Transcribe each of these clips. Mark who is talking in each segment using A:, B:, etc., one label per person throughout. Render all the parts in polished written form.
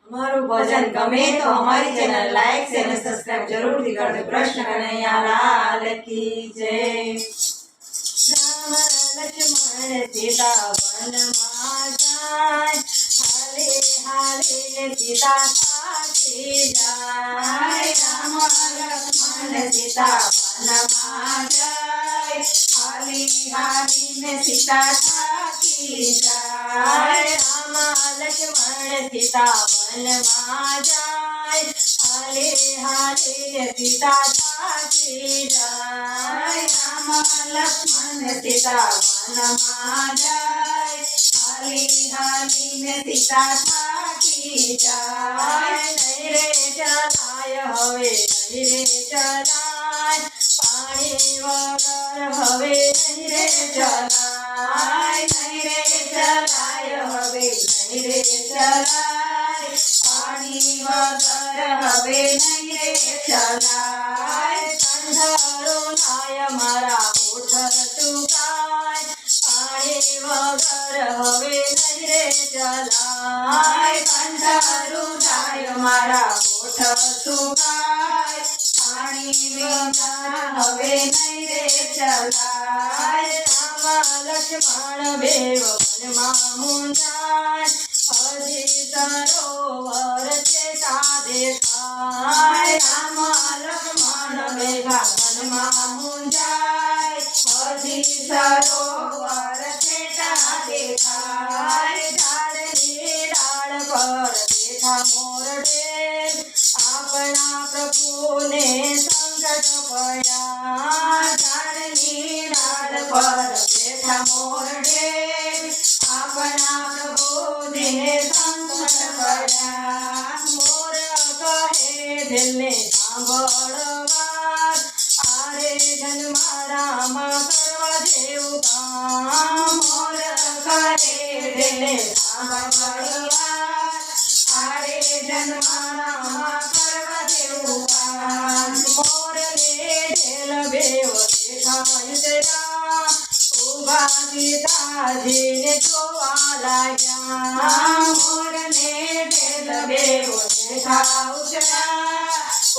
A: અમારું ભજન ગમે તો અમારી ચેનલ લાઈક શેર અને સબસ્ક્રાઇબ જરૂરથી કરજો। કૃષ્ણ કનૈયા લાલ કી જય। રામ લક્ષ્મણ સીતા વનમાં જાય, હાલે હાલે સીતા થાકી જાય। રામ લક્ષ્મણ સીતા વનમાં જાય, હાલી હાલીને સીતા થાકી જાય। રામ લક્ષ્મણ સીતા વનમાં જાય, હાલે હાલે સીતા થાકી જાય। રામ લક્ષ્મણ સીતા વનમાં જાય, હાલી હાલીને સીતા થાકી જાય। નહીં રે ચલાય હવે નહીં રે ચલાય, પાણી વગર હવે નહીં રે ચલાય। નહીં રે ચલાય હવે નહીં રે ચલાય, પાણી વગર હવે નહીં રે ચલાય। કંઠારો નાય મારા હોઠ સુકાય, પાણી વગર હવે નહીં રે ચલાય। કંઠારો નાય મારા હોઠ સુકાય, પાણી વગર હવે નહીં રે ચલાય। રામ લક્ષ્મણ બેવ વનમાં મૂંઝાય, હજી સરોવર છેટા દેખાય। રામ લક્ષ્મણ બેવા વનમાં મૂંઝાય, હજી સરોવર છેટા દેખાય। ઝાડની ડાળ પર બેઠા મોરડે, આપણા પ્રભુને સંકટ પડ્યા। ઝાડની ડાળ પર બેઠા મોરડે, આપણા પ્રભુને સંકટ પડ્યા। મોર કહે દિલને સાંભળવા, આરે જન્મારામાં કરવા જેવું કામ। મોર કહે દિલને સાંભળવા, આરે જન્મારામાં કરવા જેવું કામ। મોરને ઢેલ બેવ દેખાય તેરા, ઉભા સીતાજીને જોવા લાગ્યા। મોરને ઢેલ બેવ દેખાય તેરા,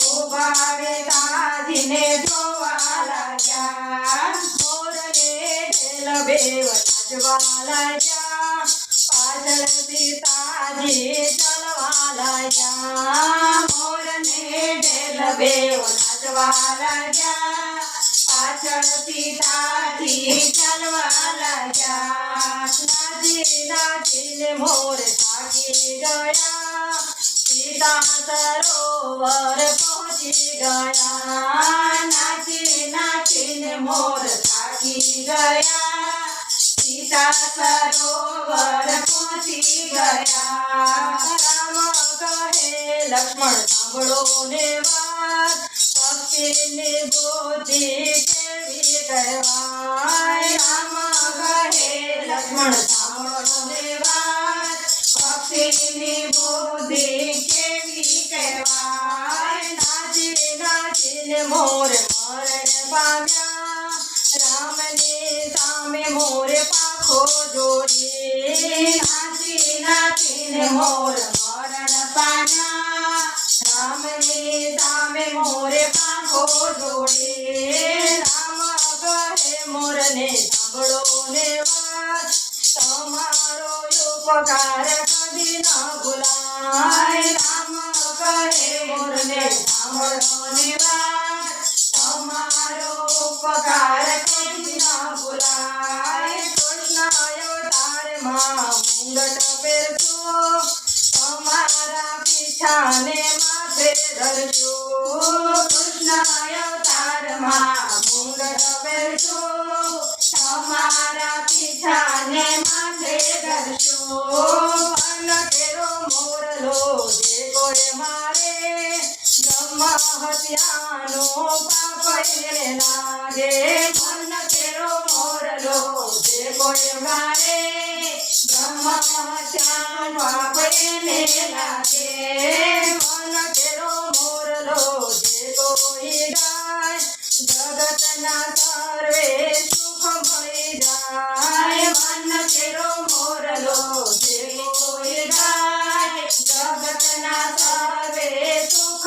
A: ઉભા સીતાજીને જોવા લાગ્યા। મોરને ઢેલ બેવ નાચવા લાગ્યા, પાછળ સીતાજી ચાલવા લાગ્યા। મોરને ઢેલ બેવ નાચવા લાગ્યા, પાછળ સીતાજી ચાલવા લાગ્યા। નાચી નાચીને મોર થાકી ગયા, સીતા સરોવર પહોંચી ગયા। નાચી નાચીને મોર થાકી ગયા, સીતા સરોવર પહોંચી ગયા। રામ કહે લક્ષ્મણ સાંભળો ને વાત, પક્ષીની બુદ્ધિ કેવી કહેવાય। રામ કહે લક્ષ્મણ સાંભળો ને વાત, પક્ષીની બુદ્ધિ કેવી કહેવાય। નાચી નાચીને મોર મરણ પામ્યા, રામની સામે મોરે પાંખો જોડી। નાચી નાચીને મોર મરણ પામ્યા, રામની સામે મોરે પાંખો જોડી। રામ કહે મોરને સાંભળો ને વાત, તમારો ઉપકાર કદી ન ભૂલાય। રામ કહે મોરને સાંભળો ને વાત, તમારો ઉપકાર કદી ન ભૂલાય। કૃષ્ણ અવતારમાં મુંગટ પહેરજો, તમારા પીછાને માથે ધરજો। કૃષ્ણ અવતારમાં મુંગટ પહેરજો, તમારા પીછાને માથે ધરજો। અન્ન કેરો મોરલો જે કોઈ મારે, બ્રહ્મ હત્યાનો પાપ એને લાગે। અન્ન કેરો મોરલો જે કોઈ મારે, બ્રહ્મ હત્યાનો પાપ એને લાગે। મન કેરો મોરલો જે કોઈ ગાય, જગતના સર્વે સુખ મળી જાય। મન કેરો મોરલો જે કોઈ ગાય, જગતના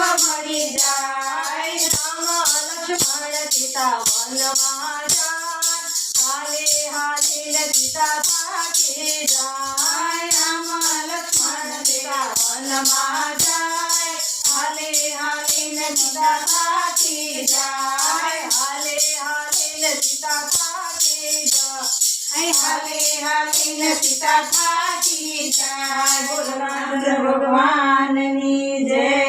A: મળી જાય રામ લક્ષ્મણ સીતા વનમાં જાય હાલે હાલીને સીતા થાકી જાય રામ લક્ષ્મણ સીતા વનમાં જાય હાલે હાલીને સીતા થાકી જાય હાલે હાલીને સીતા થાકી જાય હાલે હાલીને સીતા થાકી જાય બોલો રામચંદ્ર ભગવાનની જય